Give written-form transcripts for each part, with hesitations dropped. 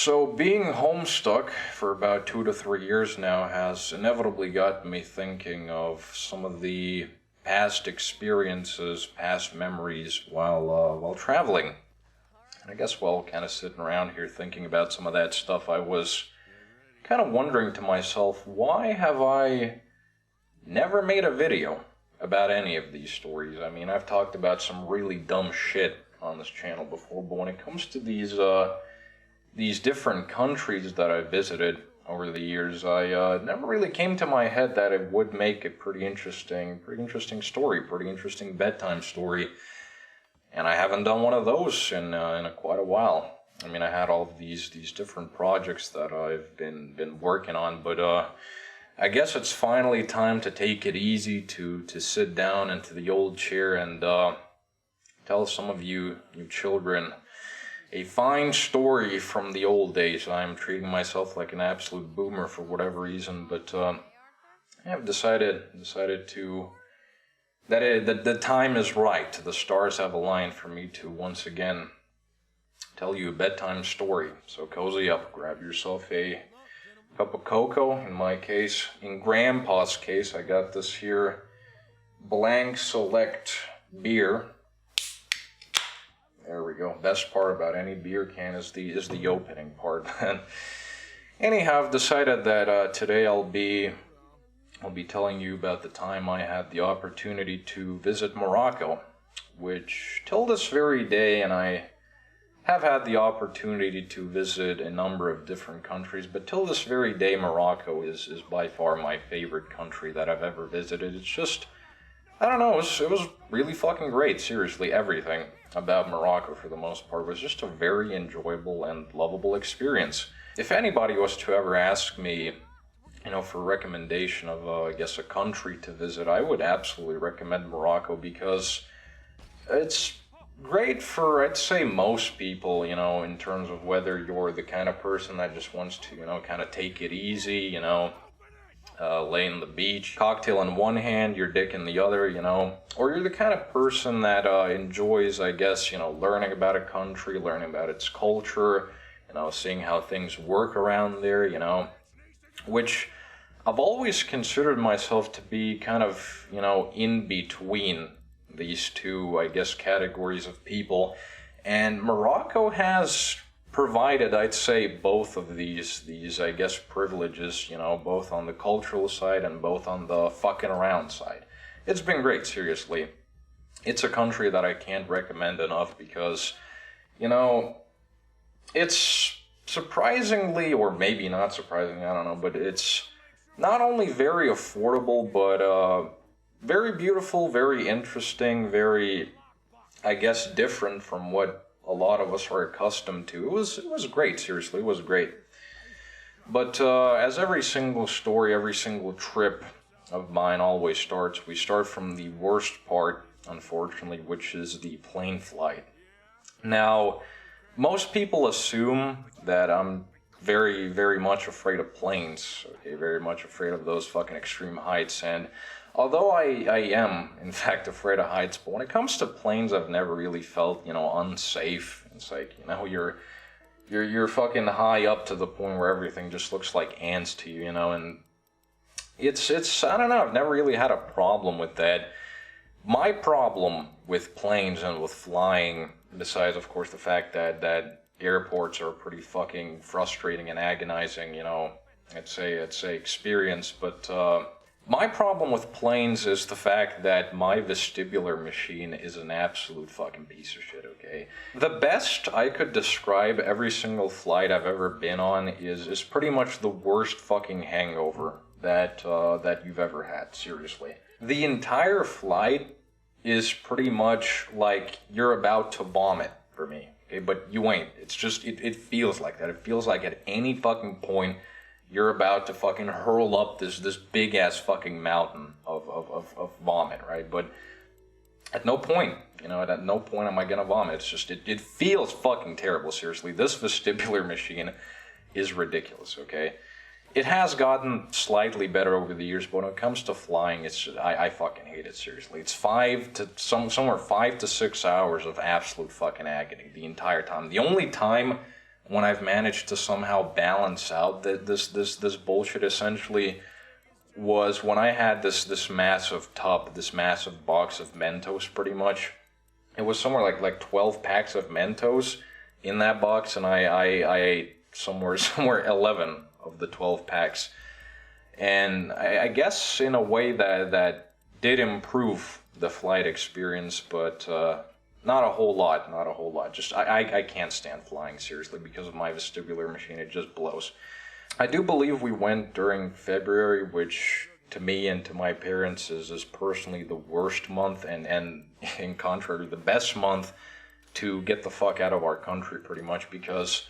So being homestuck for about 2 to 3 years now has inevitably gotten me thinking of some of the past experiences, past memories while traveling. And I guess while kind of sitting around here thinking about some of that stuff, I was kind of wondering to myself, why have I never made a video about any of these stories? I mean, I've talked about some really dumb shit on this channel before, but when it comes to these different countries that I've visited over the years, I never really came to my head that it would make a pretty interesting story, pretty interesting bedtime story. And I haven't done one of those in quite a while. I mean, I had all of these different projects that I've been working on, but I guess it's finally time to take it easy, to sit down into the old chair and tell some of you children a fine story from the old days. I'm treating myself like an absolute boomer for whatever reason, but I have decided to that the time is right. The stars have aligned for me to once again tell you a bedtime story. So cozy up, grab yourself a cup of cocoa. In my case, in Grandpa's case, I got this here Blank Select beer. There we go. Best part about any beer can is the opening part. Anyhow, I've decided that today I'll be telling you about the time I had the opportunity to visit Morocco, which till this very day, and I have had the opportunity to visit a number of different countries, but till this very day, Morocco is by far my favorite country that I've ever visited. It's just, I don't know, it was really fucking great. Seriously, everything about Morocco for the most part was just a very enjoyable and lovable experience. If anybody was to ever ask me, for recommendation of, I guess, a country to visit, I would absolutely recommend Morocco, because it's great for, I'd say, most people, in terms of whether you're the kind of person that just wants to, kind of take it easy, lay on the beach, cocktail in one hand, your dick in the other, or you're the kind of person that enjoys, I guess, learning about a country, learning about its culture, seeing how things work around there, which I've always considered myself to be kind of, in between these two, I guess, categories of people. And Morocco has provided, I'd say, both of these, I guess, privileges, both on the cultural side and both on the fucking around side. It's been great, seriously. It's a country that I can't recommend enough because, it's surprisingly, or maybe not surprisingly, I don't know, but it's not only very affordable, but very beautiful, very interesting, very, I guess, different from what a lot of us are accustomed to. It was great, seriously, it was great. But as every single story, every single trip of mine always starts, we start from the worst part, unfortunately, which is the plane flight. Now, most people assume that I'm very, very much afraid of planes, okay, very much afraid of those fucking extreme heights, and although I am, in fact, afraid of heights, but when it comes to planes, I've never really felt, unsafe. It's like, you're fucking high up to the point where everything just looks like ants to you, and it's, I don't know, I've never really had a problem with that. My problem with planes and with flying, besides, of course, the fact that airports are pretty fucking frustrating and agonizing, it's a experience, but my problem with planes is the fact that my vestibular machine is an absolute fucking piece of shit, okay? The best I could describe every single flight I've ever been on is pretty much the worst fucking hangover that you've ever had, seriously. The entire flight is pretty much like you're about to vomit for me, okay? But you ain't. It's just, it feels like that. It feels like at any fucking point you're about to fucking hurl up this big ass fucking mountain of vomit, right? But at no point, at no point am I gonna vomit. It's just, it feels fucking terrible, seriously. This vestibular machine is ridiculous, okay? It has gotten slightly better over the years, but when it comes to flying, it's just, I fucking hate it, seriously. It's 5 to 6 hours of absolute fucking agony the entire time. The only time when I've managed to somehow balance out this bullshit essentially was when I had this massive tub, this massive box of Mentos pretty much. It was somewhere like 12 packs of Mentos in that box, and I ate somewhere 11 of the 12 packs. And I guess in a way that did improve the flight experience, but not a whole lot. Just I can't stand flying, seriously, because of my vestibular machine. It just blows. I do believe we went during February, which to me and to my parents is personally the worst month, and in contrary, the best month to get the fuck out of our country, pretty much, because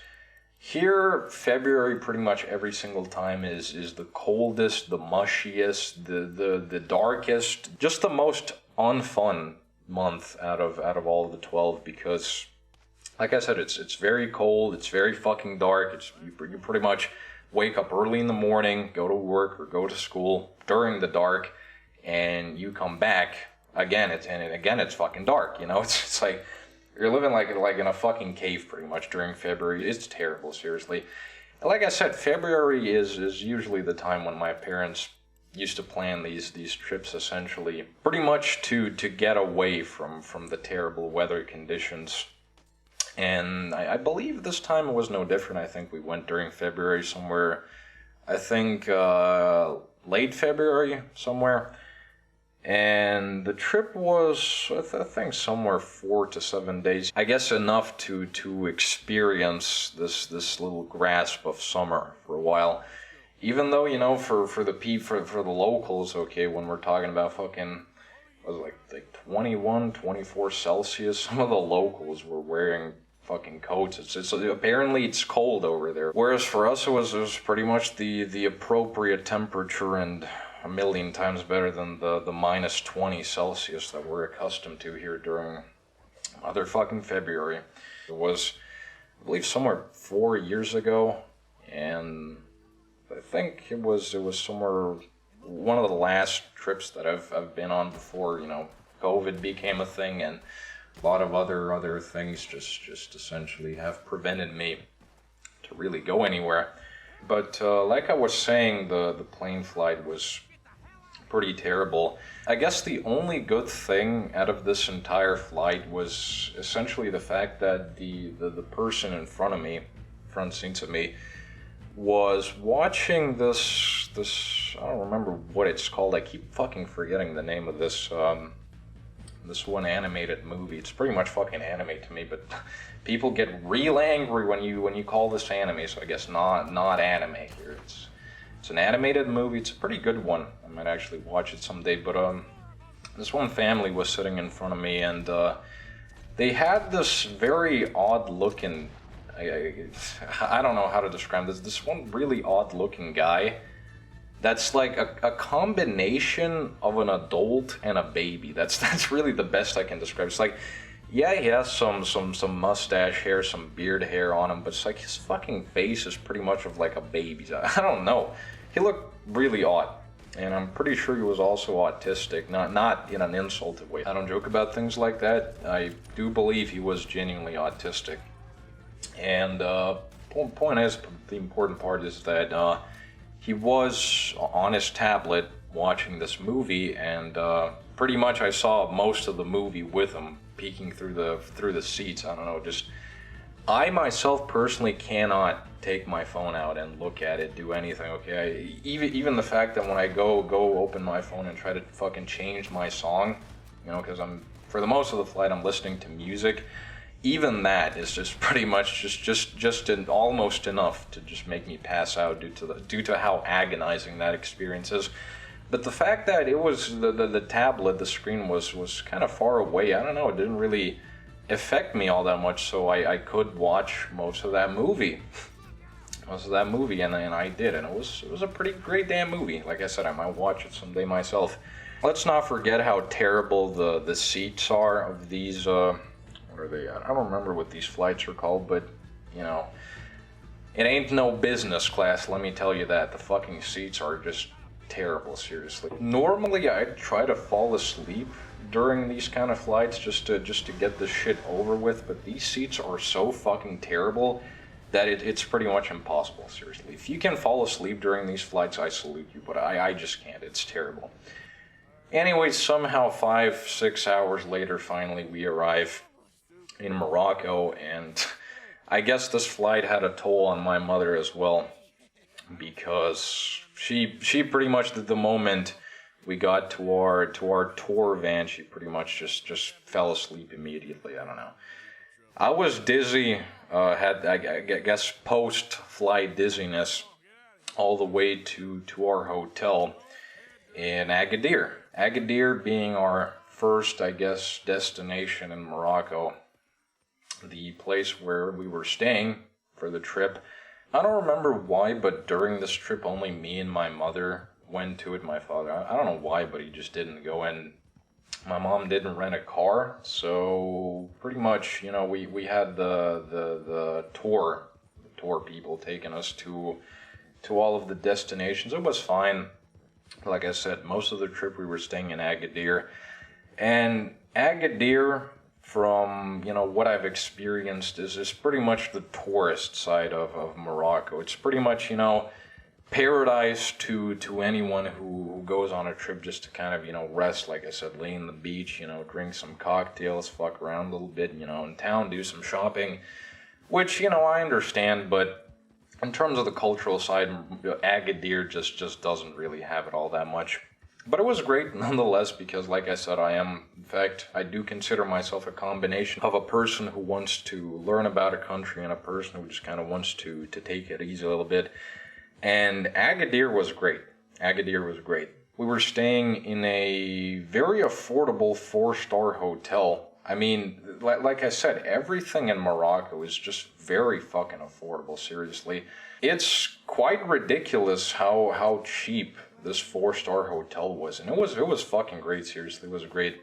here, February pretty much every single time is the coldest, the mushiest, the darkest, just the most unfun month out of all of the 12, because, like I said, it's very cold, it's very fucking dark, you pretty much wake up early in the morning, go to work or go to school during the dark, and you come back again. It's fucking dark. You know, it's like you're living like in a fucking cave pretty much during February. It's terrible, seriously. Like I said, February is usually the time when my parents used to plan these trips, essentially pretty much to get away from the terrible weather conditions. And I believe this time it was no different. I think we went during February somewhere, I think late February somewhere. And the trip was, I think, somewhere 4 to 7 days. I guess enough to experience this little grasp of summer for a while. Even though, you know, for the locals, okay, when we're talking about fucking, was it like 21, 24 Celsius, some of the locals were wearing fucking coats. It's apparently it's cold over there. Whereas for us it was pretty much the appropriate temperature, and a million times better than the minus 20 Celsius that we're accustomed to here during motherfucking February. It was, I believe, somewhere 4 years ago, and I think it was somewhere one of the last trips that I've been on before, you know, COVID became a thing, and a lot of other things just essentially have prevented me to really go anywhere. But like I was saying, the plane flight was pretty terrible. I guess the only good thing out of this entire flight was essentially the fact that the person in front seat of me, was watching this I don't remember what it's called. I keep fucking forgetting the name of this one animated movie. It's pretty much fucking anime to me, but people get real angry when you call this anime, so I guess not anime here. It's an animated movie. It's a pretty good one. I might actually watch it someday, but this one family was sitting in front of me, and they had this very odd looking, I don't know how to describe this one really odd looking guy that's like a combination of an adult and a baby. That's really the best I can describe. It's like, yeah, he has some mustache hair, some beard hair on him, but it's like his fucking face is pretty much of like a baby's. I don't know. He looked really odd, and I'm pretty sure he was also autistic, not in an insulted way. I don't joke about things like that. I do believe he was genuinely autistic. And point is, the important part is that he was on his tablet watching this movie, and pretty much I saw most of the movie with him peeking through the seats. I don't know, just I myself personally cannot take my phone out and look at it, do anything. Okay, even the fact that when I go open my phone and try to fucking change my song, you know, because for the most of the flight I'm listening to music. Even that is just pretty much just almost enough to just make me pass out due to how agonizing that experience is. But the fact that it was the tablet, the screen was kind of far away, I don't know, it didn't really affect me all that much, so I could watch most of that movie. And I did, and it was a pretty great damn movie. Like I said, I might watch it someday myself. Let's not forget how terrible the seats are of these. What are they? I don't remember what these flights are called, but, you know, it ain't no business class, let me tell you that. The fucking seats are just terrible, seriously. Normally, I try to fall asleep during these kind of flights just to get this shit over with, but these seats are so fucking terrible that it's pretty much impossible, seriously. If you can fall asleep during these flights, I salute you, but I just can't. It's terrible. Anyway, somehow 5-6 hours later, finally we arrive in Morocco, and I guess this flight had a toll on my mother as well, because she pretty much, the moment we got to our tour van, she pretty much just fell asleep immediately. I don't know. I was dizzy, had I guess post-flight dizziness all the way to our hotel in Agadir. Agadir being our first, I guess, destination in Morocco, the place where we were staying for the trip. I don't remember why, but during this trip only me and my mother went to it. My father, I don't know why, but he just didn't go, and my mom didn't rent a car, so pretty much, you know, we had the tour people taking us to all of the destinations. It was fine. Like I said, most of the trip we were staying in Agadir, and Agadir, from, you know, what I've experienced, is pretty much the tourist side of Morocco. It's pretty much, you know, paradise to anyone who goes on a trip just to kind of, you know, rest, like I said, lay on the beach, you know, drink some cocktails, fuck around a little bit, you know, in town, do some shopping, which, you know, I understand, but in terms of the cultural side, Agadir just doesn't really have it all that much. But it was great nonetheless, because like I said, in fact, I do consider myself a combination of a person who wants to learn about a country and a person who just kind of wants to take it easy a little bit. And Agadir was great. Agadir was great. We were staying in a very affordable 4-star hotel. I mean, like I said, everything in Morocco is just very fucking affordable, seriously. It's quite ridiculous how cheap this 4-star hotel was. And it was fucking great, seriously. It was great.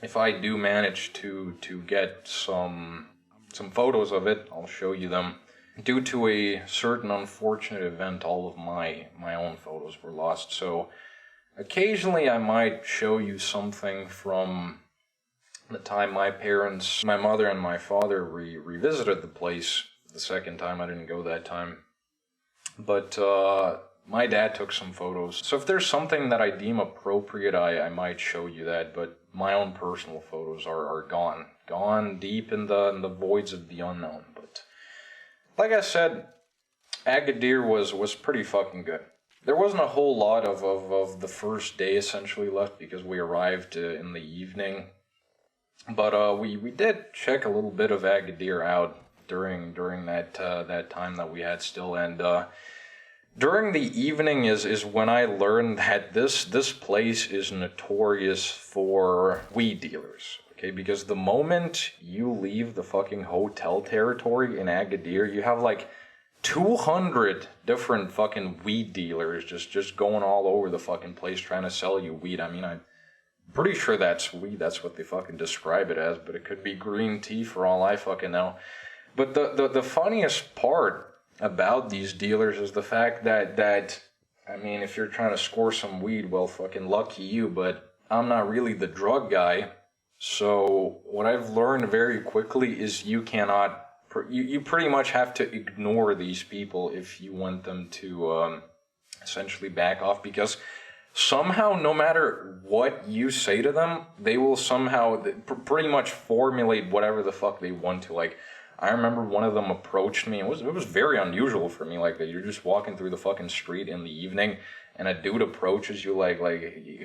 If I do manage to get some photos of it, I'll show you them. Due to a certain unfortunate event, all of my own photos were lost. So occasionally I might show you something from the time my mother and my father revisited the place. The second time, I didn't go that time. But my dad took some photos. So if there's something that I deem appropriate, I might show you that. But my own personal photos are gone. Gone deep in the voids of the unknown. But like I said, Agadir was pretty fucking good. There wasn't a whole lot of the first day essentially left, because we arrived in the evening. But we did check a little bit of Agadir out during that time that we had still, and during the evening is when I learned that this place is notorious for weed dealers. Okay, because the moment you leave the fucking hotel territory in Agadir, you have like 200 different fucking weed dealers just going all over the fucking place trying to sell you weed. I mean, I'm pretty sure that's weed. That's what they fucking describe it as, but it could be green tea for all I fucking know. But the funniest part about these dealers is the fact that I mean, if you're trying to score some weed, well, fucking lucky you, but I'm not really the drug guy. So what I've learned very quickly is you pretty much have to ignore these people if you want them to essentially back off, because somehow, no matter what you say to them, they will somehow pretty much formulate whatever the fuck they want to. Like, I remember one of them approached me. It was very unusual for me. Like, you're just walking through the fucking street in the evening, and a dude approaches you like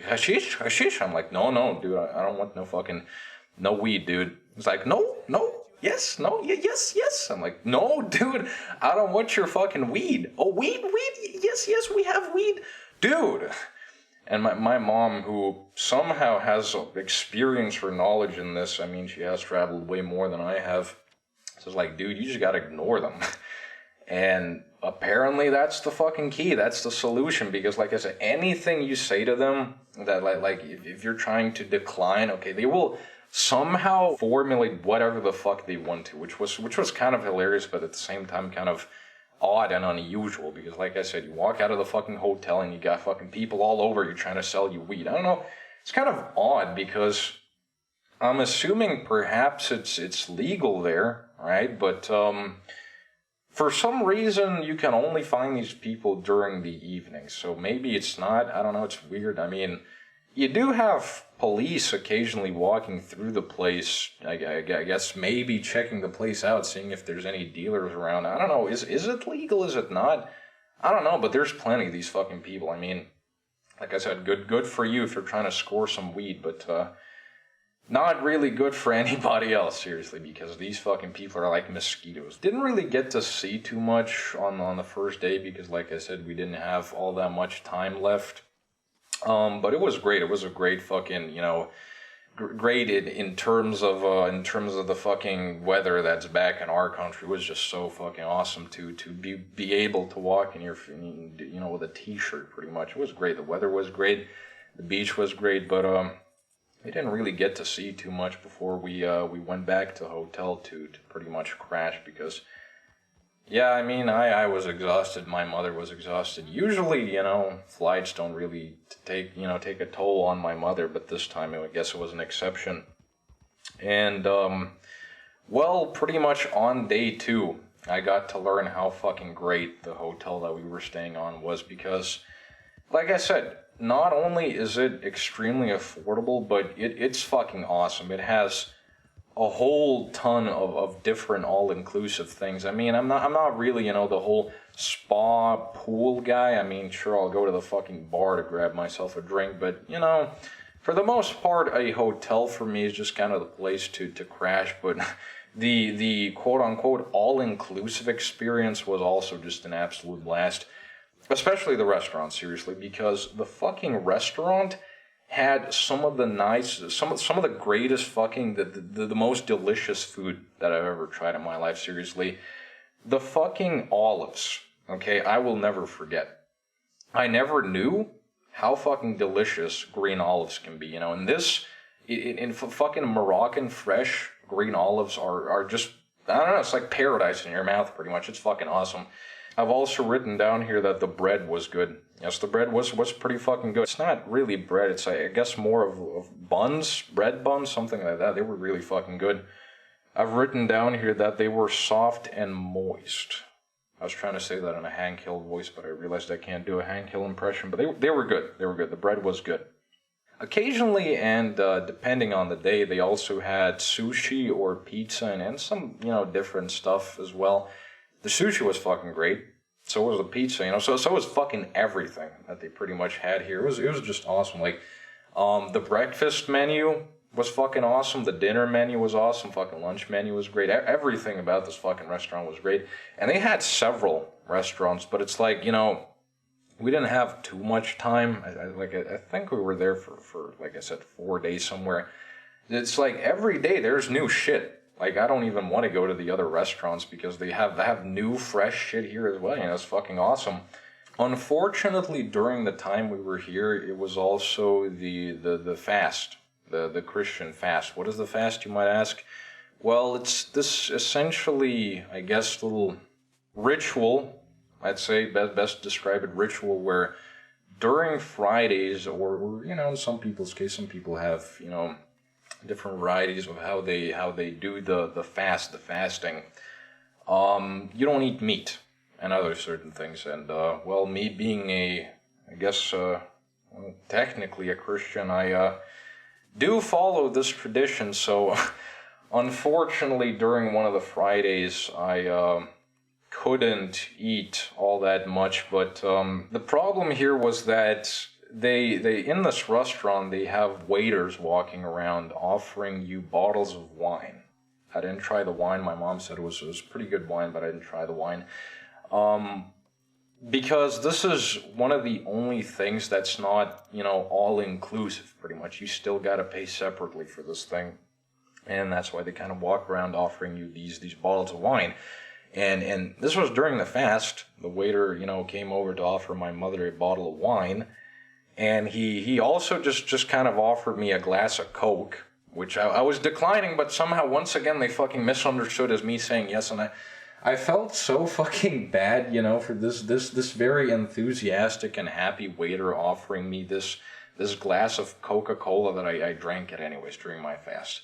Hashish. I'm like, no, dude, I don't want no weed, dude. He's like, no, yes, no, yes. I'm like, no, dude, I don't want your fucking weed. Oh, weed, yes, we have weed, dude. And my mom, who somehow has experience or knowledge in this, I mean, she has traveled way more than I have, says like, dude, you just gotta ignore them. And apparently that's the fucking key. That's the solution, because like I said, anything you say to them that like if you're trying to decline, okay, they will somehow formulate whatever the fuck they want to, which was kind of hilarious, but at the same time kind of odd and unusual, because like I said, you walk out of the fucking hotel and you got fucking people all over you trying to sell you weed. I don't know, it's kind of odd, because I'm assuming perhaps it's legal there, right? But For some reason, you can only find these people during the evening. So maybe it's not, I don't know, it's weird. I mean, you do have police occasionally walking through the place. I guess maybe checking the place out, seeing if there's any dealers around. I don't know, is it legal, is it not? I don't know, but there's plenty of these fucking people. I mean, like I said, good for you if you're trying to score some weed, but not really good for anybody else, seriously, because these fucking people are like mosquitoes. Didn't really get to see too much on the first day because, like I said, we didn't have all that much time left. But it was great. It was a great fucking, great in terms of the fucking weather that's back in our country. It was just so fucking awesome to be able to walk in your, with a t-shirt pretty much. It was great. The weather was great. The beach was great, but we didn't really get to see too much before we went back to the hotel to pretty much crash because, yeah, I mean, I was exhausted. My mother was exhausted. Usually, flights don't really take a toll on my mother, but this time I guess it was an exception. And, well, pretty much on day 2, I got to learn how fucking great the hotel that we were staying on was because, like I said, not only is it extremely affordable, but it's fucking awesome. It has a whole ton of different all-inclusive things. I mean, I'm not really, the whole spa pool guy. I mean, sure, I'll go to the fucking bar to grab myself a drink, but, for the most part, a hotel for me is just kind of the place to crash, but the quote-unquote all-inclusive experience was also just an absolute blast. Especially the restaurant, seriously, because the fucking restaurant had some of the greatest fucking, the most delicious food that I've ever tried in my life, seriously. The fucking olives, okay, I will never forget. I never knew how fucking delicious green olives can be, and in fucking Moroccan fresh green olives are just, I don't know, it's like paradise in your mouth, pretty much. It's fucking awesome. I've also written down here that the bread was good. Yes, the bread was pretty fucking good. It's not really bread, it's I guess more of buns, bread buns, something like that. They were really fucking good. I've written down here that they were soft and moist. I was trying to say that in a Hank Hill voice, but I realized I can't do a Hank Hill impression. But they were good. They were good. The bread was good. Occasionally, and depending on the day, they also had sushi or pizza and some, different stuff as well. The sushi was fucking great. So was the pizza, So was fucking everything that they pretty much had here. It was just awesome. Like, the breakfast menu was fucking awesome. The dinner menu was awesome. Fucking lunch menu was great. Everything about this fucking restaurant was great. And they had several restaurants, but it's like, we didn't have too much time. I think we were there for like I said, 4 days somewhere. It's like every day there's new shit. Like, I don't even want to go to the other restaurants because they have new, fresh shit here as well. It's fucking awesome. Unfortunately, during the time we were here, it was also the fast, the Christian fast. What is the fast, you might ask? Well, it's this essentially, I guess, little ritual, I'd say, best describe it, ritual where during Fridays, or in some people's case, some people have, different varieties of how they do the fasting. You don't eat meat and other certain things. And well, me being technically a Christian, I do follow this tradition. So unfortunately, during one of the Fridays, I couldn't eat all that much. But the problem here was that they in this restaurant, they have waiters walking around offering you bottles of wine. I didn't try the wine. My mom said it was pretty good wine, but I didn't try the wine. Because this is one of the only things that's not, all-inclusive, pretty much. You still got to pay separately for this thing. And that's why they kind of walk around offering you these bottles of wine. And this was during the fast. The waiter, came over to offer my mother a bottle of wine. And he also just kind of offered me a glass of Coke, which I was declining, but somehow once again they fucking misunderstood as me saying yes, and I felt so fucking bad, for this very enthusiastic and happy waiter offering me this glass of Coca-Cola that I drank it anyways during my fast.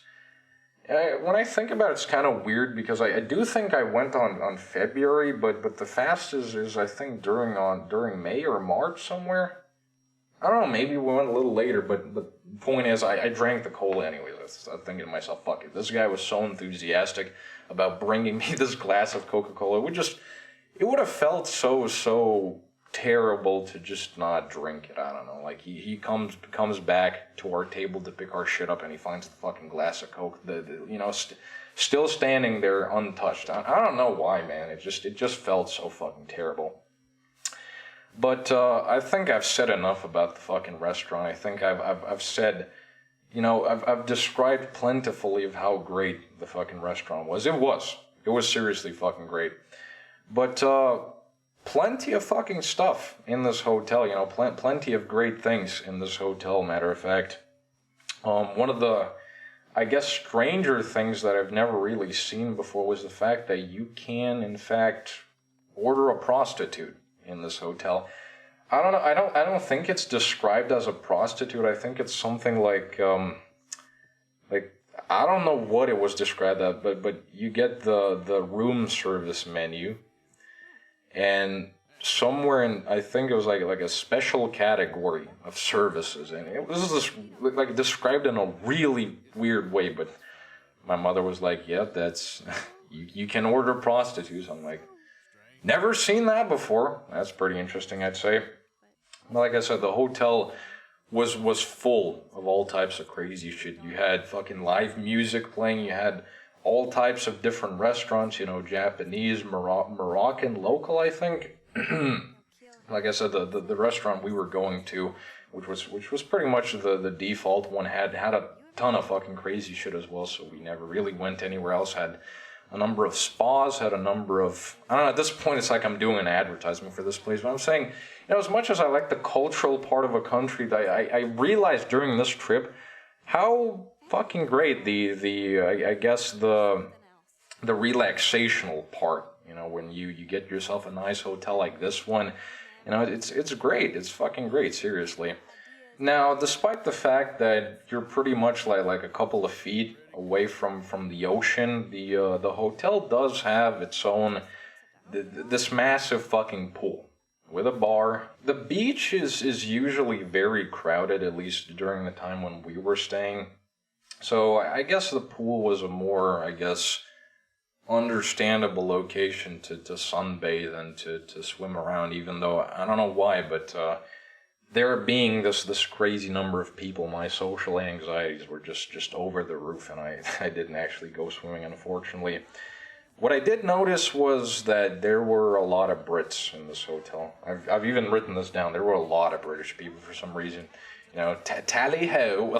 When I think about it, it's kind of weird because I do think I went on February, but the fast is I think during May or March somewhere. I don't know, maybe we went a little later, but the point is, I drank the cola anyways. I was thinking to myself, fuck it, this guy was so enthusiastic about bringing me this glass of Coca-Cola. It would have felt so terrible to just not drink it. I don't know, like he comes back to our table to pick our shit up, and he finds the fucking glass of Coke, still standing there untouched. I don't know why, man. It just felt so fucking terrible. But I think I've said enough about the fucking restaurant. I think I've said, I've described plentifully of how great the fucking restaurant was. It was seriously fucking great. But plenty of fucking stuff in this hotel. Plenty of great things in this hotel. Matter of fact, one of the, I guess, stranger things that I've never really seen before was the fact that you can, in fact, order a prostitute in this hotel. I don't know. I don't think it's described as a prostitute. I think it's something like I don't know what it was described as, but you get the room service menu, and somewhere in, I think it was like a special category of services, and it was this like described in a really weird way. But my mother was like, "Yeah, that's you can order prostitutes." I'm like, never seen that before. That's pretty interesting, I'd say. Like I said, the hotel was full of all types of crazy shit. You had fucking live music playing. You had all types of different restaurants, Japanese, Moroccan, local, I think. Like I said, the restaurant we were going to, which was pretty much the default one, had a ton of fucking crazy shit as well, so we never really went anywhere else. Had a number of spas, had a number of, I don't know, at this point it's like I'm doing an advertisement for this place, but I'm saying, as much as I like the cultural part of a country, I realized during this trip how fucking great I guess the relaxational part, when you get yourself a nice hotel like this one, it's great, it's fucking great, seriously. Now, despite the fact that you're pretty much like a couple of feet away from the ocean, the hotel does have its own, this massive fucking pool with a bar. The beach is usually very crowded, at least during the time when we were staying. So I guess the pool was a more, understandable location to sunbathe and to swim around, even though I don't know why, but there being this crazy number of people, my social anxieties were just over the roof, and I didn't actually go swimming, unfortunately. What I did notice was that there were a lot of Brits in this hotel. I've even written this down. There were a lot of British people for some reason. Tally ho.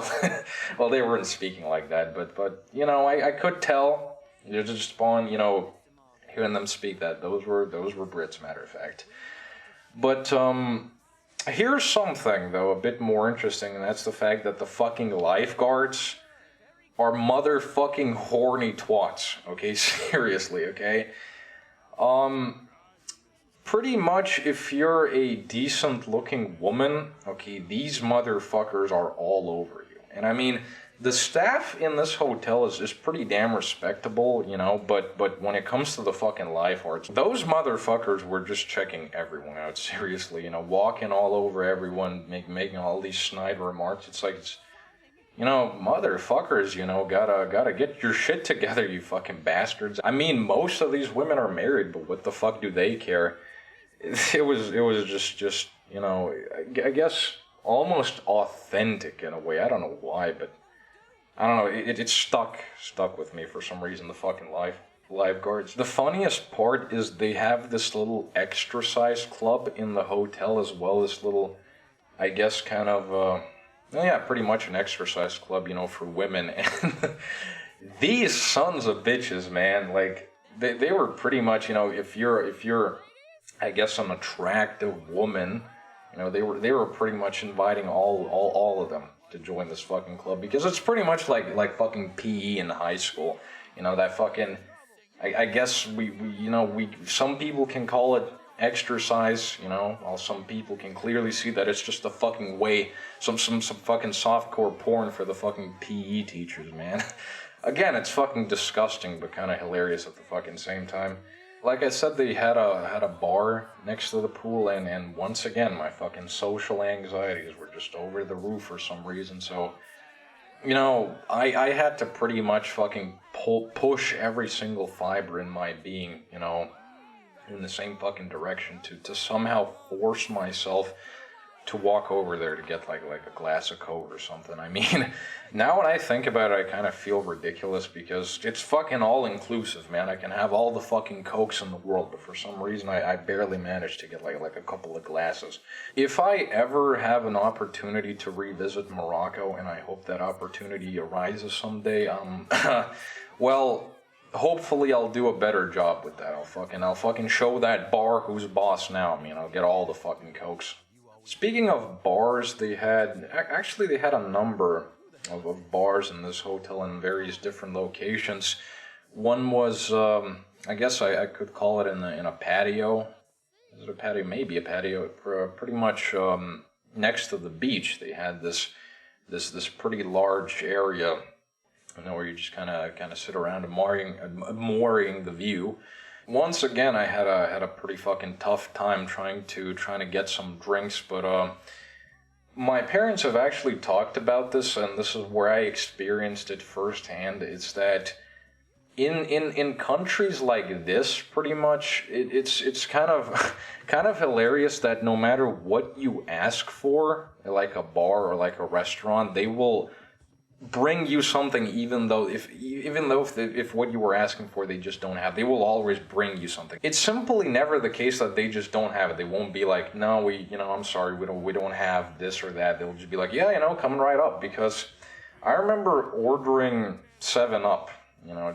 Well, they weren't speaking like that, but I could tell just upon hearing them speak that those were Brits, matter of fact. But here's something, though, a bit more interesting, and that's the fact that the fucking lifeguards are motherfucking horny twats, okay? Seriously, okay? Pretty much if you're a decent-looking woman, okay, these motherfuckers are all over you. And I mean, the staff in this hotel is pretty damn respectable, but when it comes to the fucking lifeguards, those motherfuckers were just checking everyone out, seriously, walking all over everyone, making all these snide remarks. It's like, motherfuckers, gotta get your shit together, you fucking bastards. I mean, most of these women are married, but what the fuck do they care? It was just I guess almost authentic in a way. I don't know why, but I don't know, it stuck with me for some reason, the fucking lifeguards. The funniest part is they have this little exercise club in the hotel as well, this little, I guess, kind of, pretty much an exercise club, for women. And these sons of bitches, man, like, they were pretty much, if you're, I guess, an attractive woman, they were pretty much inviting all of them to join this fucking club, because it's pretty much like fucking PE in high school, that fucking, I guess we some people can call it exercise, while some people can clearly see that it's just a fucking way, some fucking softcore porn for the fucking PE teachers, man. Again, it's fucking disgusting, but kind of hilarious at the fucking same time. Like I said, they had a bar next to the pool, and once again, my fucking social anxieties were just over the roof for some reason. So, you know, I had to pretty much fucking push every single fiber in my being, you know, in the same fucking direction to somehow force myself to walk over there to get like a glass of Coke or something. I mean, now when I think about it, I kind of feel ridiculous because it's fucking all-inclusive, man. I can have all the fucking Cokes in the world, but for some reason I barely managed to get like a couple of glasses. If I ever have an opportunity to revisit Morocco, and I hope that opportunity arises someday, well, hopefully I'll do a better job with that. I'll fucking show that bar who's boss now. I mean, I'll get all the fucking Cokes. Speaking of bars, they had a number of bars in this hotel in various different locations. One was, I guess I could call it in a patio. Is it a patio? Maybe a patio. Pretty much next to the beach. They had this pretty large area, you know, where you just kind of sit around admiring the view. Once again, I had a pretty fucking tough time trying to get some drinks, but my parents have actually talked about this, and this is where I experienced it firsthand. It's that in countries like this, pretty much, it's kind of hilarious that no matter what you ask for, like a bar or like a restaurant, they will bring you something, even though if what you were asking for they just don't have. They will always bring you something. It's simply never the case that they just don't have it. They won't be like, no, I'm sorry, we don't have this or that. They'll just be like, yeah, coming right up. Because I remember ordering 7-Up,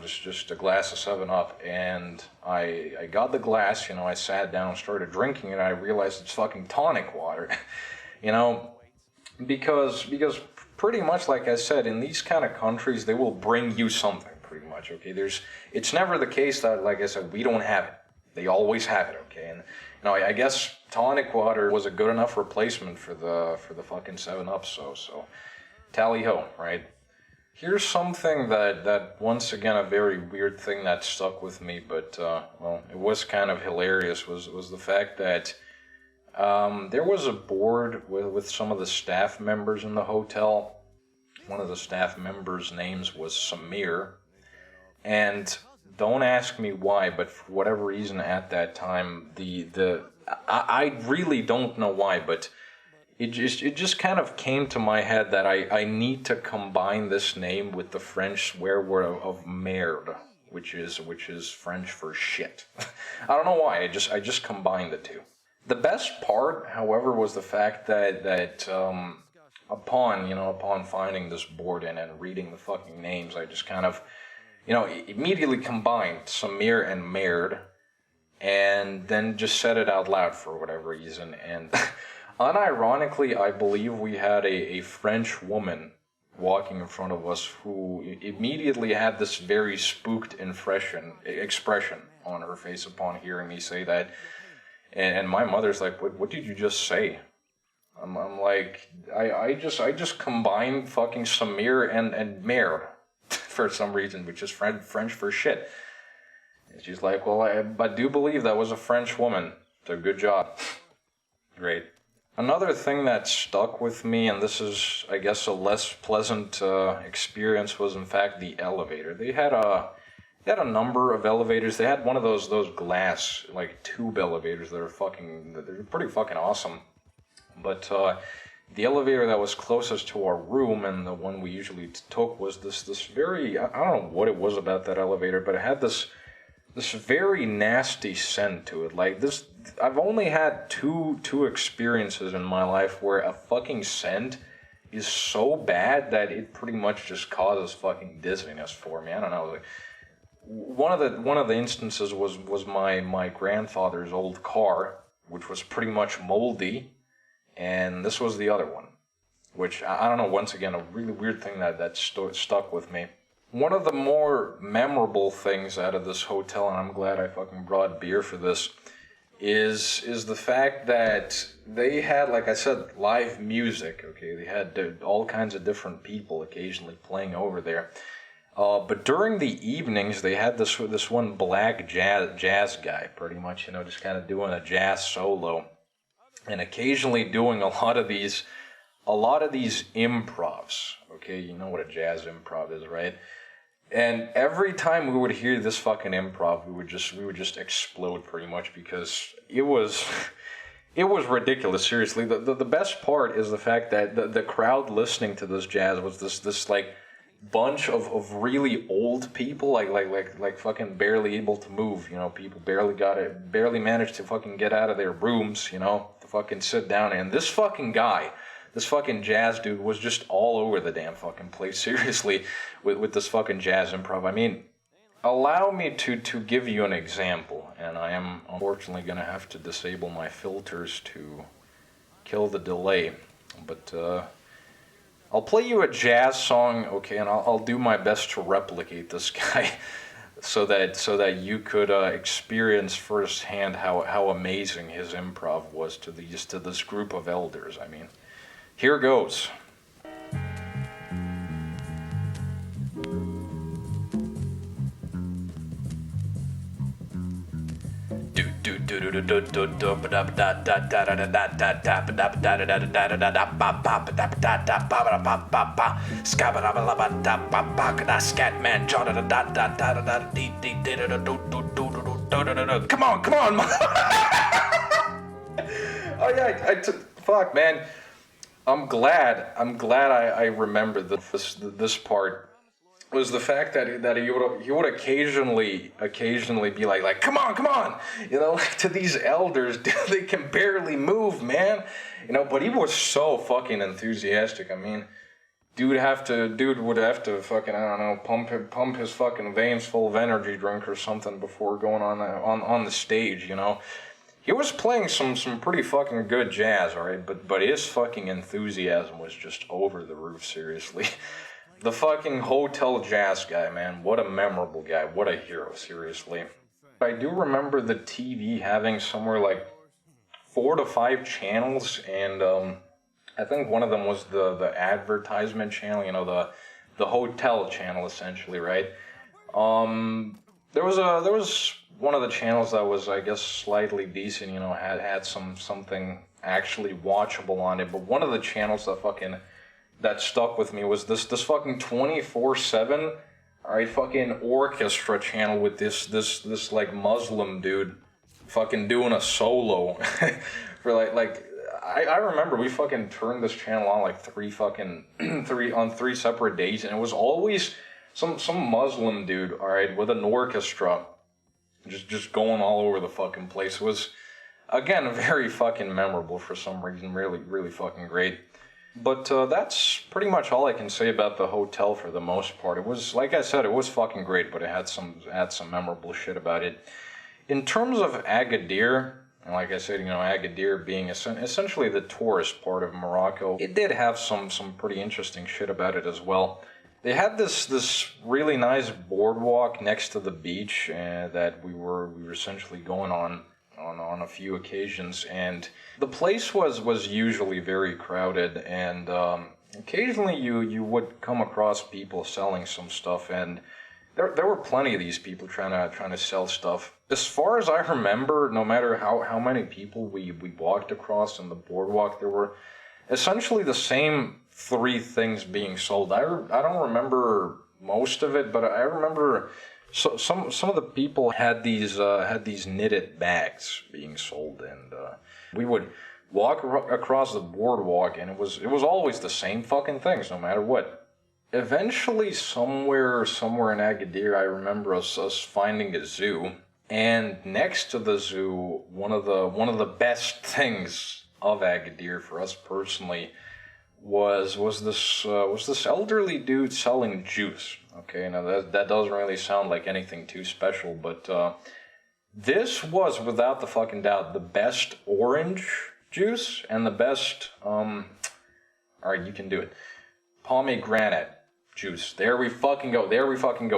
just a glass of 7-Up, and I got the glass, I sat down, started drinking, and I realized it's fucking tonic water, because pretty much, like I said, in these kind of countries, they will bring you something, pretty much, okay? It's never the case that, like I said, we don't have it. They always have it, okay? And, I guess tonic water was a good enough replacement for the fucking 7-Up, so tally-ho, right? Here's something that, once again, a very weird thing that stuck with me, but, it was kind of hilarious, was the fact that there was a board with some of the staff members in the hotel. One of the staff members' names was Samir, and don't ask me why, but for whatever reason at that time, I really don't know why, but it just kind of came to my head that I need to combine this name with the French swear word of merde, which is French for shit. I don't know why. I just combined the two. The best part, however, was the fact that upon finding this board and reading the fucking names, I just kind of, immediately combined Samir and Merde, and then just said it out loud for whatever reason. And unironically, I believe we had a French woman walking in front of us who immediately had this very spooked expression on her face upon hearing me say that. And my mother's like, what did you just say? I'm like, I just combined fucking Samir and Merde for some reason, which is French for shit. And she's like, well, I do believe that was a French woman. So good job. Great. Another thing that stuck with me, and this is, I guess, a less pleasant experience, was in fact the elevator. They had a number of elevators. They had one of those glass, like, tube elevators that they're pretty fucking awesome. But the elevator that was closest to our room, and the one we usually took, was this very, I don't know what it was about that elevator, but it had this very nasty scent to it. Like, this, I've only had two experiences in my life where a fucking scent is so bad that it pretty much just causes fucking dizziness for me. I don't know, like, one of the instances was my grandfather's old car, which was pretty much moldy, and this was the other one, which I don't know. Once again, a really weird thing that stuck with me. One of the more memorable things out of this hotel, and I'm glad I fucking brought beer for this, is the fact that they had, like I said, live music. Okay, they had all kinds of different people occasionally playing over there. But during the evenings, they had this one black jazz guy, pretty much, just kind of doing a jazz solo, and occasionally doing a lot of these improvs. Okay, you know what a jazz improv is, right? And every time we would hear this fucking improv, we would just explode, pretty much, because it was ridiculous. Seriously, the best part is the fact that the crowd listening to this jazz was this like bunch of really old people, like fucking barely able to move, people barely managed to fucking get out of their rooms, to fucking sit down. And this fucking guy, this fucking jazz dude, was just all over the damn fucking place, seriously, with this fucking jazz improv. I mean, allow me to give you an example, and I am unfortunately gonna have to disable my filters to kill the delay, but I'll play you a jazz song, okay, and I'll do my best to replicate this guy, so that you could experience firsthand how amazing his improv was to this group of elders. I mean, here goes. Come on. Oh yeah, fuck, man. I'm glad I remember this part. Was the fact that he would occasionally be like come on, like, to these elders, they can barely move, man, but he was so fucking enthusiastic. I mean, dude would have to fucking, I don't know, pump his fucking veins full of energy drink or something before going on the stage, He was playing some pretty fucking good jazz, alright, but his fucking enthusiasm was just over the roof, seriously. The fucking hotel jazz guy, man. What a memorable guy. What a hero, seriously. I do remember the TV having somewhere like 4 to 5 channels, and I think one of them was the advertisement channel, the hotel channel, essentially, right? There was one of the channels that was, I guess, slightly decent, had something actually watchable on it, but one of the channels that stuck with me was this fucking 24/7, alright, fucking orchestra channel with this like Muslim dude fucking doing a solo for like I remember we fucking turned this channel on like three separate days, and it was always some Muslim dude, alright, with an orchestra just going all over the fucking place. It was, again, very fucking memorable for some reason, really fucking great. But that's pretty much all I can say about the hotel for the most part. It was, like I said, it was fucking great, but it had some memorable shit about it. In terms of Agadir, and like I said, Agadir being essentially the tourist part of Morocco, it did have some pretty interesting shit about it as well. They had this really nice boardwalk next to the beach that we were essentially going on a few occasions, and the place was usually very crowded, and occasionally you would come across people selling some stuff, and there were plenty of these people trying to sell stuff. As far as I remember, no matter how many people we walked across on the boardwalk, there were essentially the same 3 things being sold. I don't remember most of it, but I remember some of the people had these knitted bags being sold, and we would walk across the boardwalk, and it was always the same fucking things, no matter what. Eventually, somewhere in Agadir, I remember us finding a zoo, and next to the zoo, one of the best things of Agadir for us personally was this elderly dude selling juice. Okay, now that doesn't really sound like anything too special, but this was without the fucking doubt the best orange juice and the best alright, you can do it, pomegranate juice. There we fucking go.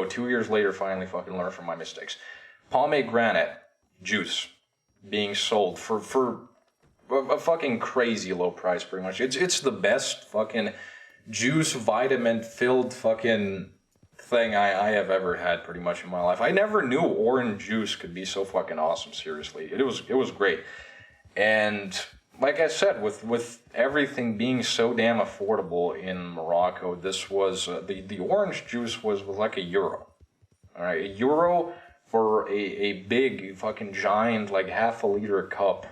2 years later, finally fucking learned from my mistakes. Pomegranate juice being sold for a fucking crazy low price, pretty much. It's the best fucking juice, vitamin filled fucking thing I have ever had pretty much in my life. I never knew orange juice could be so fucking awesome, seriously. It was great. And like I said, with everything being so damn affordable in Morocco, this was, the orange juice was like €1. Alright, €1 for a big fucking giant, like half-a-liter cup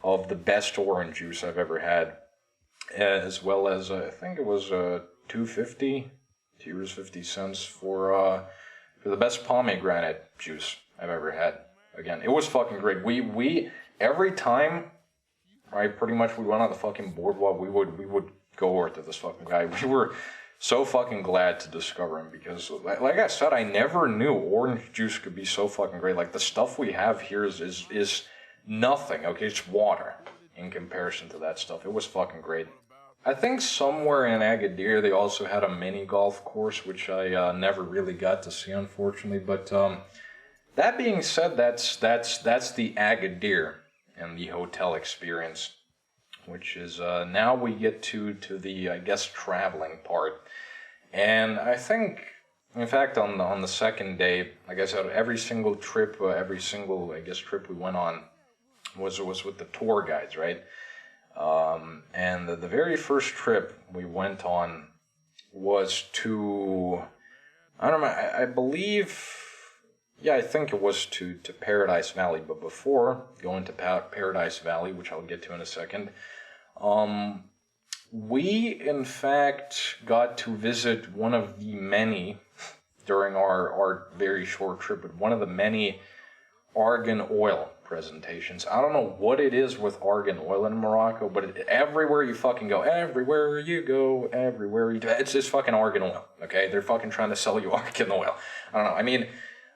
of the best orange juice I've ever had. As well as, I think it was €2.50 for the best pomegranate juice I've ever had. Again, it was fucking great. We every time, right, pretty much we went on the fucking boardwalk, we would go over to this fucking guy. We were so fucking glad to discover him because, like I said, I never knew orange juice could be so fucking great. Like, the stuff we have here is nothing, okay? It's water in comparison to that stuff. It was fucking great. I think somewhere in Agadir they also had a mini golf course, which I never really got to see, unfortunately. But that being said, that's the Agadir and the hotel experience, which is now we get to the, I guess, traveling part. And I think, in fact, on the second day, like I said, every single trip, I guess, trip we went on was with the tour guides, right? And the very first trip we went on was to, I don't know, I believe, yeah, I think it was to Paradise Valley. But before going to Paradise Valley, which I'll get to in a second, we, in fact, got to visit one of the many, during our very short trip, but one of the many argan oil presentations. I don't know what it is with argan oil in Morocco, but everywhere you fucking go, everywhere you go, it's just fucking argan oil, okay? They're fucking trying to sell you argan oil. I don't know, I mean,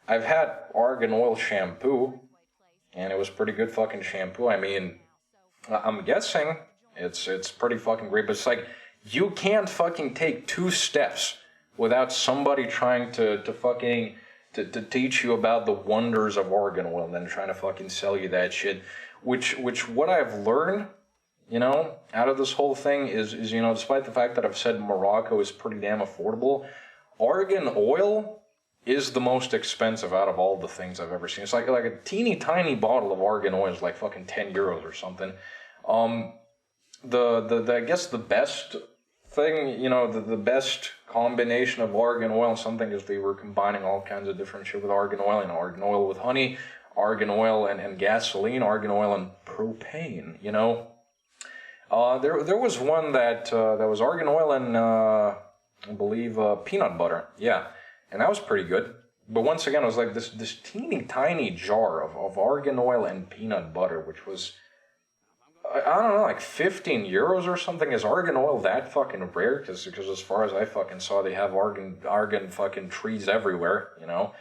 I've had argan oil shampoo, and it was pretty good fucking shampoo. I mean, I'm guessing it's pretty fucking great, but it's like, you can't fucking take 2 steps without somebody trying to fucking to teach you about the wonders of argan oil and then trying to fucking sell you that shit. Which what I've learned, you know, out of this whole thing is, you know, despite the fact that I've said Morocco is pretty damn affordable, argan oil is the most expensive out of all the things I've ever seen. It's like a teeny tiny bottle of argan oil is like fucking €10 or something. I guess the best thing, you know, the best combination of argan oil and something is they were combining all kinds of different shit with argan oil, you know, argan oil with honey, argan oil and gasoline, argan oil and propane, you know. There was one that was argan oil and I believe peanut butter, yeah, and that was pretty good. But once again, it was like this teeny tiny jar of argan oil and peanut butter, which was, I don't know, like €15 or something. Is argan oil that fucking rare? Because as far as I fucking saw, they have argan fucking trees everywhere, you know.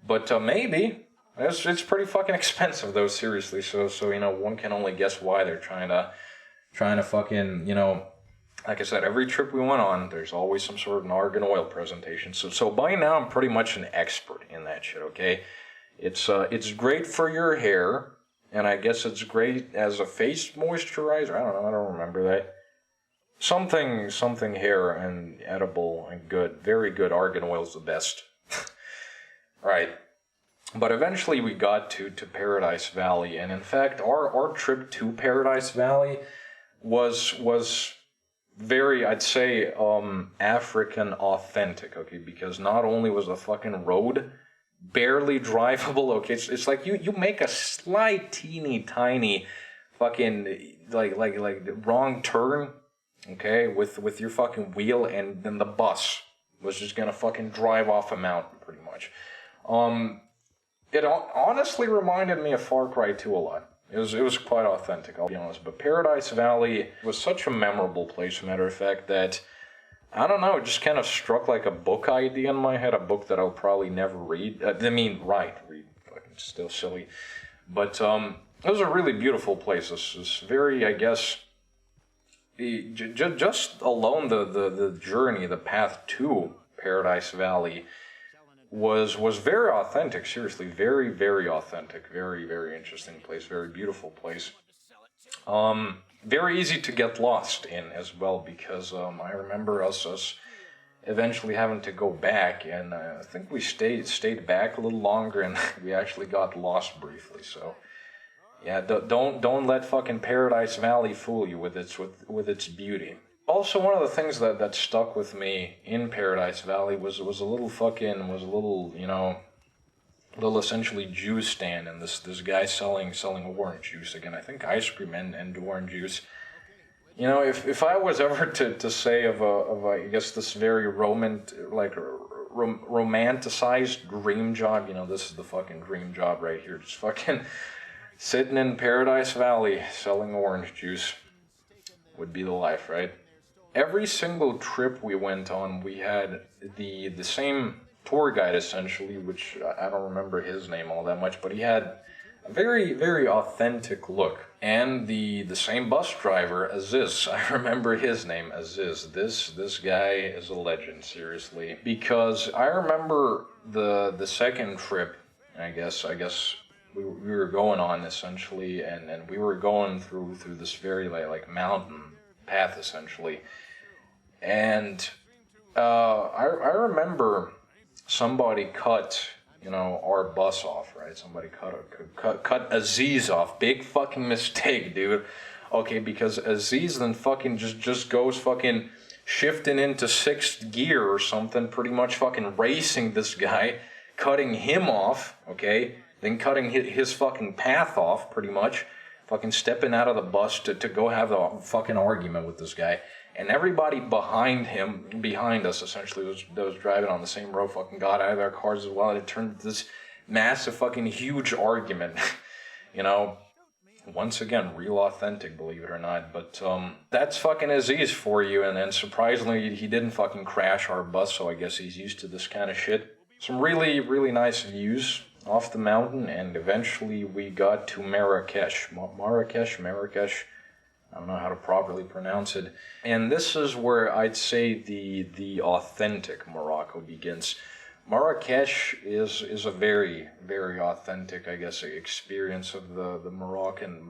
But maybe it's pretty fucking expensive though, seriously. So you know, one can only guess why they're trying to fucking, you know. Like I said, every trip we went on, there's always some sort of an argan oil presentation. So by now, I'm pretty much an expert in that shit. Okay, it's great for your hair. And I guess it's great as a face moisturizer. I don't know. I don't remember that. Something hair and edible and good. Very good. Argan oil is the best. Right. But eventually we got to Paradise Valley. And in fact, our trip to Paradise Valley was very, I'd say, African authentic. Okay, because not only was the fucking road barely drivable, okay, it's like you make a slight teeny tiny fucking like wrong turn, okay, with your fucking wheel, and then the bus was just gonna fucking drive off a mountain pretty much. It honestly reminded me of Far Cry 2 a lot. It was quite authentic, I'll be honest. But Paradise Valley was such a memorable place, as a matter of fact, that I don't know, it just kind of struck like a book idea in my head, a book that I'll probably never read. Read, fucking still silly. But it was a really beautiful place. It's very, I guess, just alone the journey, the path to Paradise Valley was very authentic, seriously, very, very authentic, very, very interesting place, very beautiful place. Very easy to get lost in as well, because I remember us eventually having to go back, and I think we stayed back a little longer, and we actually got lost briefly. So yeah, don't let fucking Paradise Valley fool you with its beauty. Also, one of the things that stuck with me in Paradise Valley was a little little essentially juice stand, and this guy selling orange juice. Again, I think ice cream and orange juice. You know, if I was ever to say of I guess this very romanticized dream job, you know, this is the fucking dream job right here. Just fucking sitting in Paradise Valley selling orange juice would be the life, right? Every single trip we went on, we had the same tour guide essentially, which I don't remember his name all that much, but he had a very, very authentic look. And the same bus driver, Aziz, I remember his name, Aziz. This guy is a legend, seriously. Because I remember the second trip, I guess we were going on essentially, and we were going through this very like mountain path essentially. And I remember somebody cut, you know, our bus off, right? Somebody cut Aziz off. Big fucking mistake, dude. Okay, because Aziz then fucking just goes fucking shifting into 6th gear or something, pretty much fucking racing this guy, cutting him off, okay? Then cutting his fucking path off, pretty much. Fucking stepping out of the bus to go have a fucking argument with this guy. And everybody behind us, essentially, that was driving on the same road, fucking got out of their cars as well. And it turned into this massive fucking huge argument. You know, once again, real authentic, believe it or not. But that's fucking Aziz for you. And surprisingly, he didn't fucking crash our bus, so I guess he's used to this kind of shit. Some really, really nice views off the mountain, and eventually we got to Marrakesh. Marrakesh. I don't know how to properly pronounce it. And this is where I'd say the authentic Morocco begins. Marrakesh is a very, very authentic, I guess, experience of the Moroccan,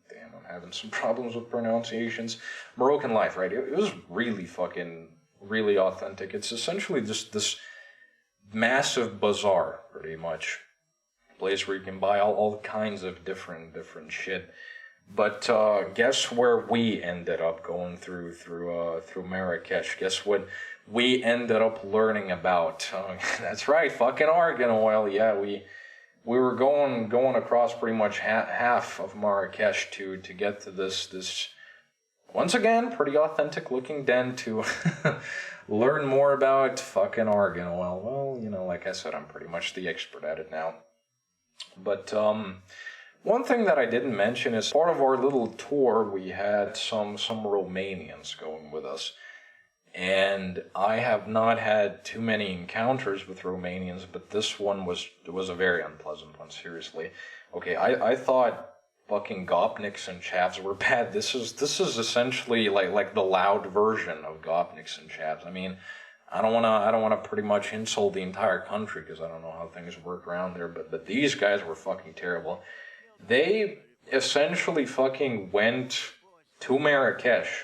damn, I'm having some problems with pronunciations. Moroccan life, right? It was really fucking, really authentic. It's essentially just this massive bazaar, pretty much. Place where you can buy all kinds of different shit. But guess where we ended up going through Marrakesh? Guess what we ended up learning about? That's right, fucking argan oil. Yeah, we were going across pretty much half of Marrakesh to get to this once again pretty authentic looking den to learn more about fucking argan oil. Well, you know, like I said, I'm pretty much the expert at it now. But one thing that I didn't mention is part of our little tour, we had some Romanians going with us. And I have not had too many encounters with Romanians, but this one was a very unpleasant one, seriously. Okay, I thought fucking gopniks and chavs were bad. This is essentially like the loud version of gopniks and chavs. I mean, I don't wanna pretty much insult the entire country because I don't know how things work around there, but these guys were fucking terrible. They essentially fucking went to Marrakesh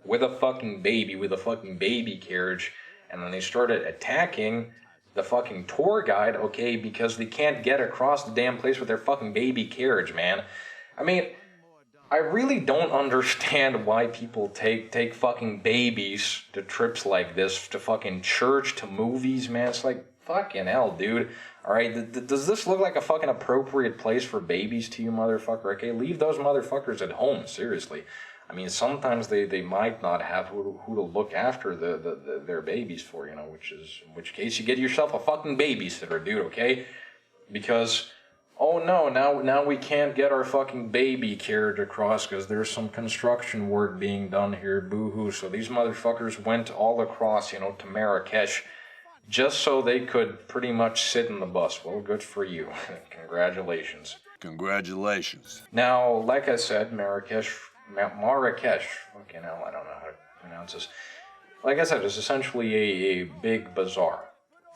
with a fucking baby carriage, and then they started attacking the fucking tour guide, okay, because they can't get across the damn place with their fucking baby carriage, man. I mean, I really don't understand why people take fucking babies to trips like this, to fucking church, to movies, man. It's like, fucking hell, dude. Alright, does this look like a fucking appropriate place for babies to you, motherfucker? Okay, leave those motherfuckers at home, seriously. I mean, sometimes they might not have who to look after their babies for, you know, in which case you get yourself a fucking babysitter, dude, okay? Because, oh no, now we can't get our fucking baby carriage across because there's some construction work being done here, boo-hoo. So these motherfuckers went all across, you know, to Marrakesh, just so they could pretty much sit in the bus. Well, good for you. Congratulations. Congratulations. Now, like I said, Marrakesh, fucking hell, I don't know how to pronounce this. Like I said, it's essentially a big bazaar.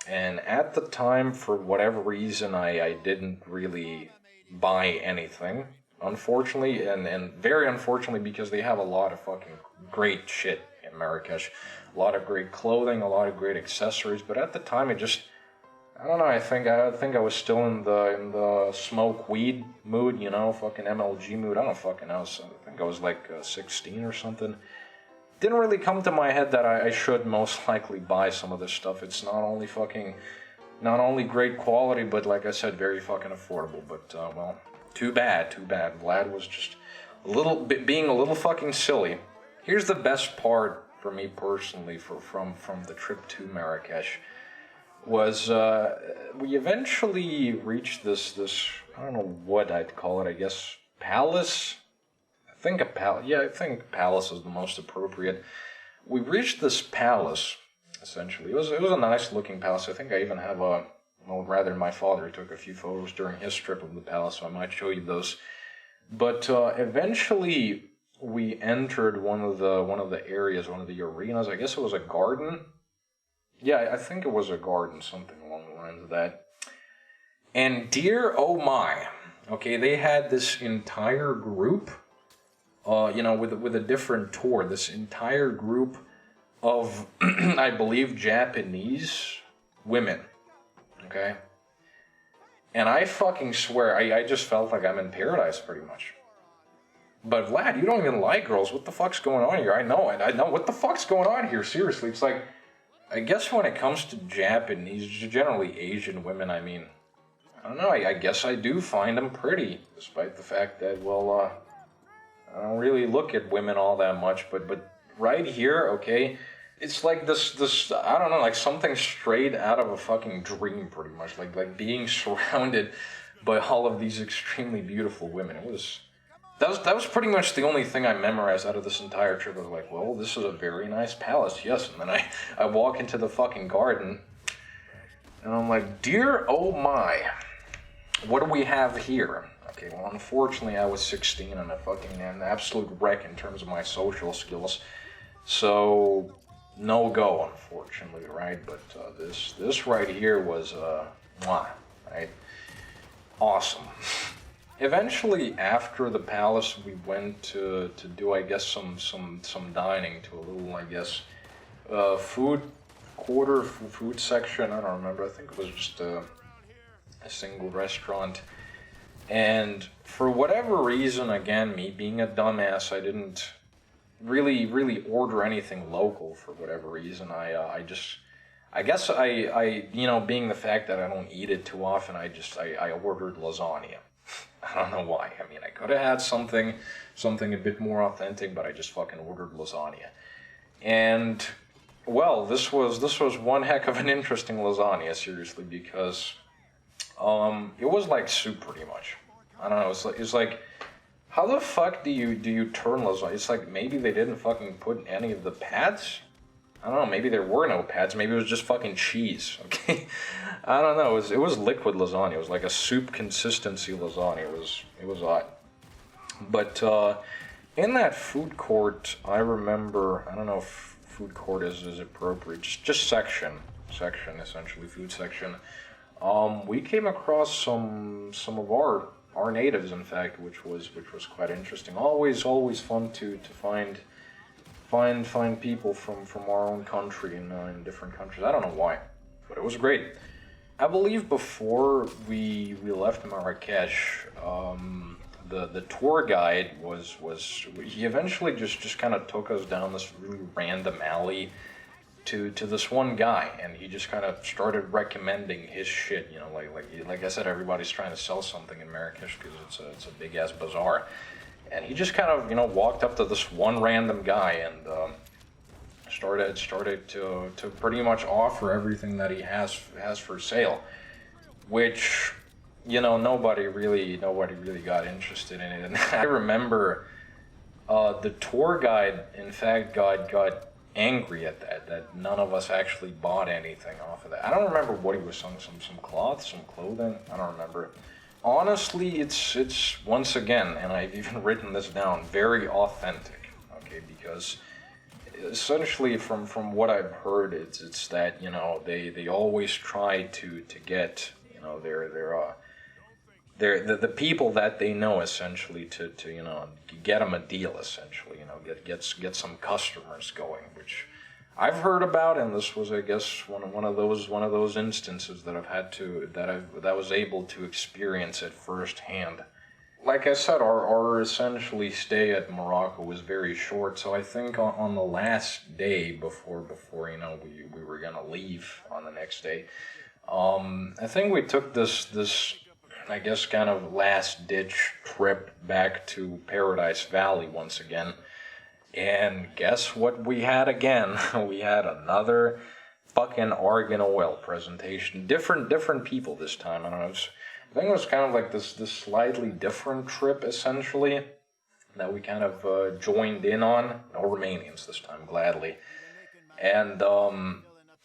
And at the time, for whatever reason, I didn't really buy anything. Unfortunately, and very unfortunately, because they have a lot of fucking great shit, you in Marrakesh. A lot of great clothing, a lot of great accessories, but at the time it just, I don't know, I think I was still in the smoke weed mood, you know, fucking MLG mood. I don't fucking know. So I think I was like 16 or something. Didn't really come to my head that I should most likely buy some of this stuff. It's not only great quality, but like I said, very fucking affordable. But well, too bad. Vlad was just being a little fucking silly. Here's the best part for me personally from the trip to Marrakesh. Was we eventually reached this I don't know what I'd call it, I guess palace. I think palace is the most appropriate. We reached this palace essentially. It was a nice looking palace. I think I even have my father took a few photos during his trip of the palace, so I might show you those. But eventually we entered one of the areas, one of the arenas. I guess it was a garden. Yeah, I think it was a garden, something along the lines of that. And dear oh my, okay, they had this entire group, with a different tour, this entire group of, I believe, Japanese women, okay? And I fucking swear, I just felt like I'm in paradise, pretty much. But Vlad, you don't even like girls. What the fuck's going on here? I know, what the fuck's going on here? Seriously, it's like, I guess when it comes to Japanese, generally Asian women, I mean, I don't know, I guess I do find them pretty, despite the fact that, well, I don't really look at women all that much, but right here, okay, it's like this, I don't know, like something straight out of a fucking dream, pretty much, like being surrounded by all of these extremely beautiful women. That was pretty much the only thing I memorized out of this entire trip. I was like, well, this is a very nice palace, yes. And then I walk into the fucking garden, and I'm like, dear oh my, what do we have here? Okay, well, unfortunately, I was 16 and an absolute wreck in terms of my social skills. So, no go, unfortunately, right? But this right here was, right? Awesome. Eventually, after the palace, we went to do, I guess, some dining, to a little, I guess, food section. I don't remember. I think it was just a single restaurant. And for whatever reason, again, me being a dumbass, I didn't really order anything local for whatever reason. I guess being the fact that I don't eat it too often, I ordered lasagna. I don't know why. I mean, I could have had something a bit more authentic, but I just fucking ordered lasagna. And, well, this was one heck of an interesting lasagna, seriously, because it was like soup, pretty much. I don't know, it's like how the fuck do you turn lasagna? It's like maybe they didn't fucking put any of the pads? I don't know, maybe there were no pads, maybe it was just fucking cheese, okay? I don't know, it was liquid lasagna, it was like a soup consistency lasagna, it was odd. But in that food court, I remember, I don't know if food court is appropriate, just section, essentially, food section. We came across some of our natives, in fact, which was quite interesting. Always fun to find people from our own country in different countries. I don't know why, but it was great. I believe before we left Marrakesh, the tour guide he eventually just kind of took us down this really random alley to this one guy, and he just kind of started recommending his shit. You know, like I said, everybody's trying to sell something in Marrakesh because it's a big ass bazaar. And he just kind of, walked up to this one random guy and started to pretty much offer everything that he has for sale, which, nobody really got interested in it. And I remember the tour guide, in fact, got angry at that none of us actually bought anything off of that. I don't remember what he was selling, some cloth, some clothing, I don't remember. Honestly, it's once again, and I've even written this down, very authentic, okay, because essentially from what I've heard, it's that, they always try to get, the people that they know, essentially, to get them a deal, essentially, get some customers going, which I've heard about, and this was, I guess, one of those instances that I was able to experience it firsthand. Like I said, our essentially stay at Morocco was very short, so I think on the last day before we were gonna leave on the next day, I think we took this I guess kind of last ditch trip back to Paradise Valley once again. And guess what we had again? We had another fucking argan oil presentation. Different people this time. I don't know. I think it was kind of like this slightly different trip, essentially, that we kind of joined in on. No Romanians this time, gladly. And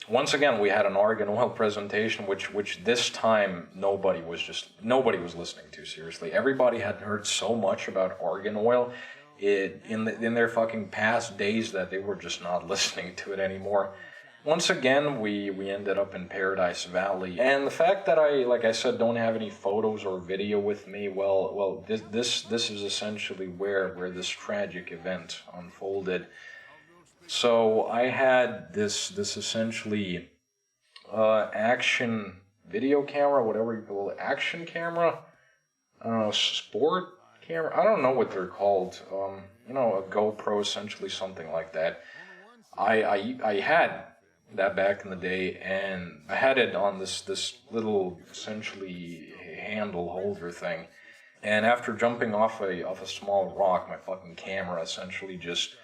once again, we had an argan oil presentation, which this time nobody was listening to, seriously. Everybody had heard so much about argan oil in their fucking past days that they were just not listening to it anymore. Once again, we ended up in Paradise Valley, and the fact that I, like I said, don't have any photos or video with me, well, this is essentially where this tragic event unfolded. So I had this essentially action video camera, whatever you call it, action camera, I don't know, sport camera, I don't know what they're called, a GoPro, essentially, something like that. I had that back in the day, and I had it on this little essentially handle holder thing, and after jumping off a small rock, my fucking camera essentially just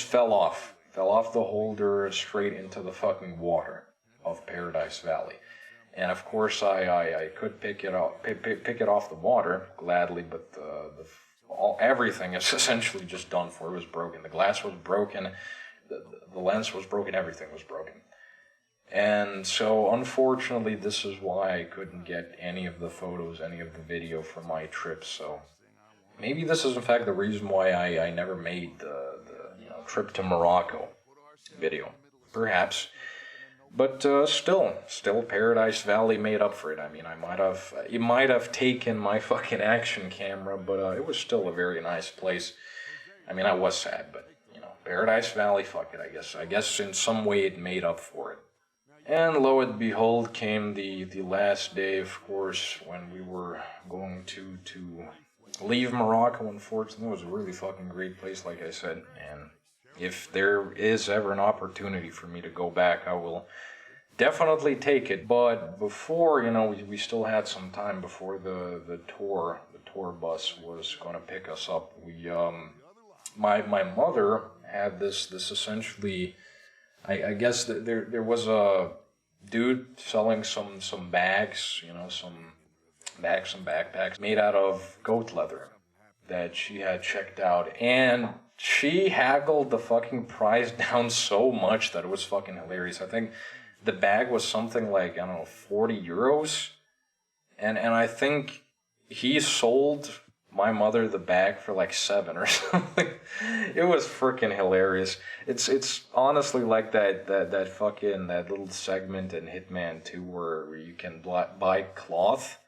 fell off the holder straight into the fucking water of Paradise Valley. And of course I could pick it off the water gladly, but everything is essentially just done for. It was broken. The glass was broken. The lens was broken, everything was broken. And so, unfortunately, this is why I couldn't get any of the photos, any of the video from my trip. So, maybe this is in fact the reason why I never made the trip to Morocco video. Perhaps. But still, Paradise Valley made up for it. I mean, it might have taken my fucking action camera, but it was still a very nice place. I mean, I was sad, but Paradise Valley, fuck it, I guess in some way it made up for it. And lo and behold came the last day, of course, when we were going to leave Morocco. Unfortunately, it was a really fucking great place, like I said. And if there is ever an opportunity for me to go back, I will definitely take it. But before, we still had some time before the tour bus was going to pick us up. My mother had this essentially, I guess there was a dude selling some bags, some backpacks made out of goat leather that she had checked out, and she haggled the fucking price down so much that it was fucking hilarious. I think the bag was something like, I don't know, 40 euros, and I think he sold my mother the bag for like 7 or something. It was freaking hilarious. It's honestly like that little segment in Hitman 2 where you can buy cloth,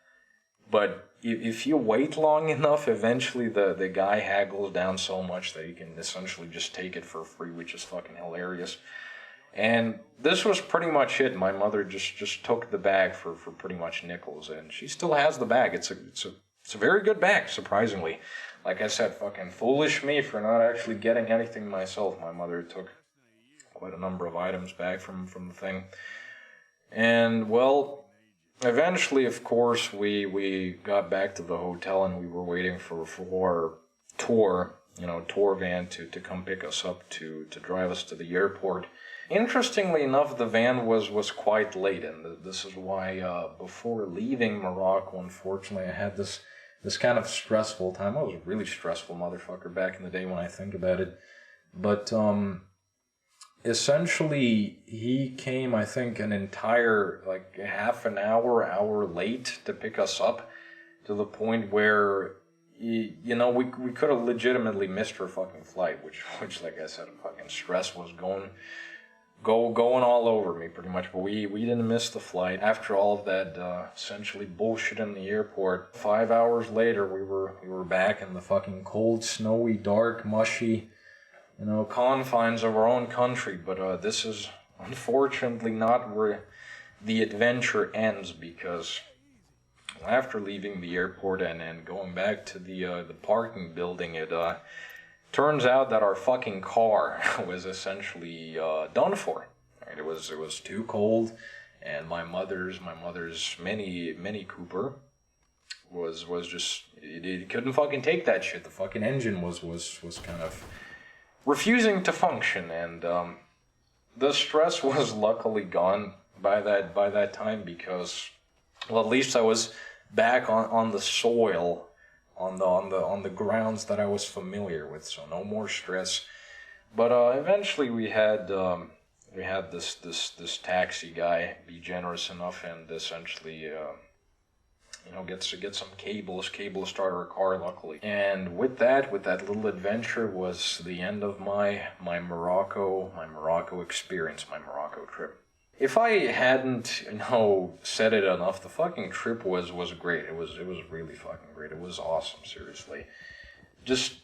but if you wait long enough, eventually the guy haggles down so much that you can essentially just take it for free, which is fucking hilarious. And this was pretty much it. My mother just took the bag for pretty much nickels, and she still has the bag. It's a very good bag, surprisingly. Like I said, fucking foolish me for not actually getting anything myself. My mother took quite a number of items back from the thing. And, well, eventually, of course, we got back to the hotel, and we were waiting for our tour van to come pick us up to drive us to the airport. Interestingly enough, the van was quite late, and this is why before leaving Morocco, unfortunately, I had this kind of stressful time. I was a really stressful motherfucker back in the day when I think about it. But essentially, he came, I think, an entire, like, half an hour late to pick us up, to the point where, we could have legitimately missed our fucking flight, which like I said, fucking stress was going. going all over me pretty much, but we didn't miss the flight. After all of that essentially bullshit in the airport, 5 hours later we were back in the fucking cold, snowy, dark, mushy, confines of our own country. But this is unfortunately not where the adventure ends, because after leaving the airport and going back to the parking building, it turns out that our fucking car was essentially done for. Right? It was too cold, and my mother's Mini Cooper was just it couldn't fucking take that shit. The fucking engine was kind of refusing to function, and the stress was luckily gone by that time, because, well, at least I was back on the soil, on the grounds that I was familiar with, so no more stress. But eventually we had this taxi guy be generous enough and essentially get some cable start our car, luckily. And with that little adventure was the end of my Morocco experience, my Morocco trip. If I hadn't, said it enough, the fucking trip was great. It was really fucking great. It was awesome, seriously. Just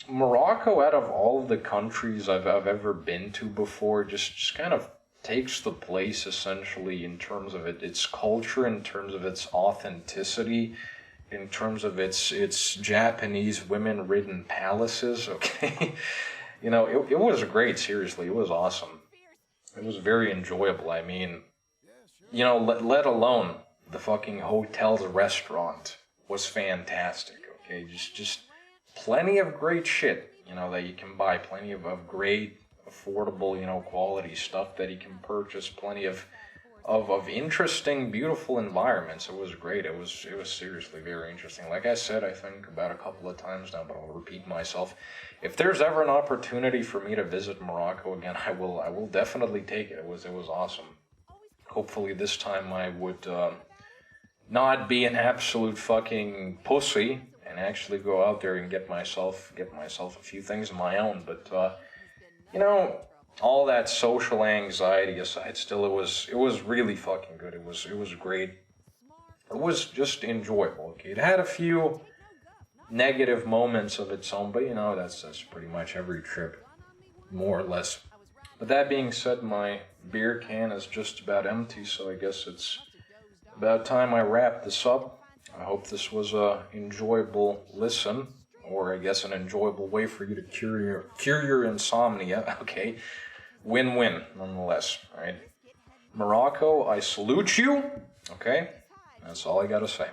Morocco, out of all of the countries I've ever been to before, just kind of takes the place, essentially, in terms of its culture, in terms of its authenticity, in terms of its Japanese women-ridden palaces, okay? It was great, seriously. It was awesome. It was very enjoyable. I mean, let alone the fucking hotel's restaurant was fantastic, okay? Just plenty of great shit, that you can buy. Plenty of great, affordable, quality stuff that you can purchase. Plenty of interesting, beautiful environments. It was great. It was seriously very interesting. Like I said, I think about a couple of times now, but I'll repeat myself. If there's ever an opportunity for me to visit Morocco again, I will definitely take it. It was awesome. Hopefully this time I would not be an absolute fucking pussy and actually go out there and get myself a few things of my own. But all that social anxiety aside, still it was really fucking good. It was great. It was just enjoyable. Okay, it had a few negative moments of its own, but that's pretty much every trip, more or less. But that being said, my beer can is just about empty, so I guess it's about time I wrap this up. I hope this was a enjoyable listen, or I guess an enjoyable way for you to cure your insomnia. Okay, win-win nonetheless. All right, Morocco, I salute you. Okay, that's all I gotta say.